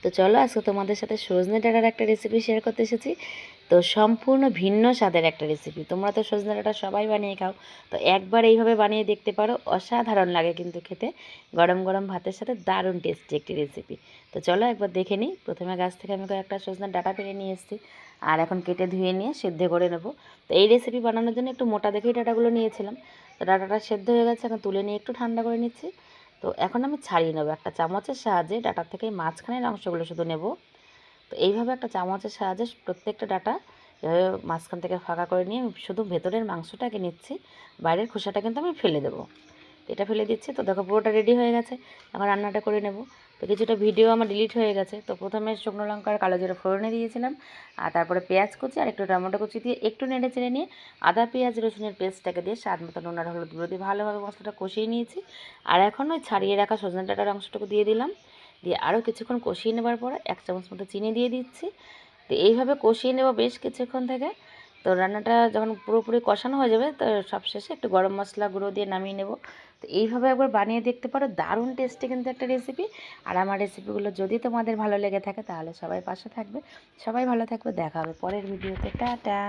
তো চলো আজকে তোমাদের সাথে সজনে ডাঁটার একটা রেসিপি শেয়ার করতে এসেছি। তো সম্পূর্ণ ভিন্ন স্বাদের একটা রেসিপি। তোমরা তো সজনে ডাঁটা সবাই বানিয়ে খাও, তো একবার এইভাবে বানিয়ে দেখতে পারো, অসাধারণ লাগে কিন্তু খেতে। গরম গরম ভাতের সাথে দারুণ টেস্টি একটি রেসিপি। তো চলো একবার দেখে নিই। প্রথমে গাছ থেকে আমি কয়েকটা সজনের ডাঁটা পেরে নিয়ে এসেছি, আর এখন কেটে ধুয়ে নিয়ে সেদ্ধ করে নেবো। তো এই রেসিপি বানানোর জন্য একটু মোটা দেখেই ডাঁটাগুলো নিয়েছিলাম। তো ডাঁটাটা সেদ্ধ হয়ে গেছে, এখন তুলে নিয়ে একটু ঠান্ডা করে নিচ্ছি। তো এখন আমি ছাড়িয়ে নেবো একটা চামচের সাহায্যে। ডাঁটার থেকে মাঝখানের অংশগুলো শুধু নেব। তো এইভাবে একটা চামচের সাহায্যে প্রত্যেকটা ডাঁটা এভাবে মাঝখান থেকে ফাঁকা করে নিয়ে আমি শুধু ভেতরের মাংসটাকে নিচ্ছি, বাইরের খোসাটা কিন্তু আমি ফেলে দেবো। এটা ফেলে দিচ্ছি। তো দেখো পুরোটা রেডি হয়ে গেছে, এখন রান্নাটা করে নেব। তো কিছুটা ভিডিও আমার ডিলিট হয়ে গেছে। তো প্রথমে শুকনো লঙ্কা আর কালো জিরা ফোড়নে দিয়েছিলাম, আর তারপরে পেঁয়াজ কুচি আর একটু টমেটো কুচি দিয়ে একটু নেড়ে চেড়ে নিয়ে আদা পেঁয়াজ রসুনের পেস্টটাকে দিয়ে স্বাদ মতো নুন আর হলুদ গুঁড়ো দিয়ে ভালোভাবে মশলাটা কষিয়ে নিয়েছি। আর এখন ওই ছাড়িয়ে রাখা সজনে ডাঁটার অংশটুকু দিয়ে দিলাম, দিয়ে আরও কিছুক্ষণ কষিয়ে নেবার পরে 1 চামচ মতো চিনি দিয়ে দিচ্ছি। তো এইভাবে কষিয়ে নেব বেশ কিছুক্ষণ থেকে। তো রান্নাটা যখন পুরোপুরি কষানো হয়ে যাবে, তো সবশেষে একটু গরম মশলা গুঁড়ো দিয়ে নামিয়ে নেব। তো এইভাবে একবার বানিয়ে দেখতে পারো, দারুণ টেস্টি কিন্তু একটা রেসিপি। আর আমার রেসিপিগুলো যদি তোমাদের ভালো লেগে থাকে তাহলে সবাই পাশে থাকবে। সবাই ভালো থাকবে, দেখা হবে পরের ভিডিওতে। টাটা।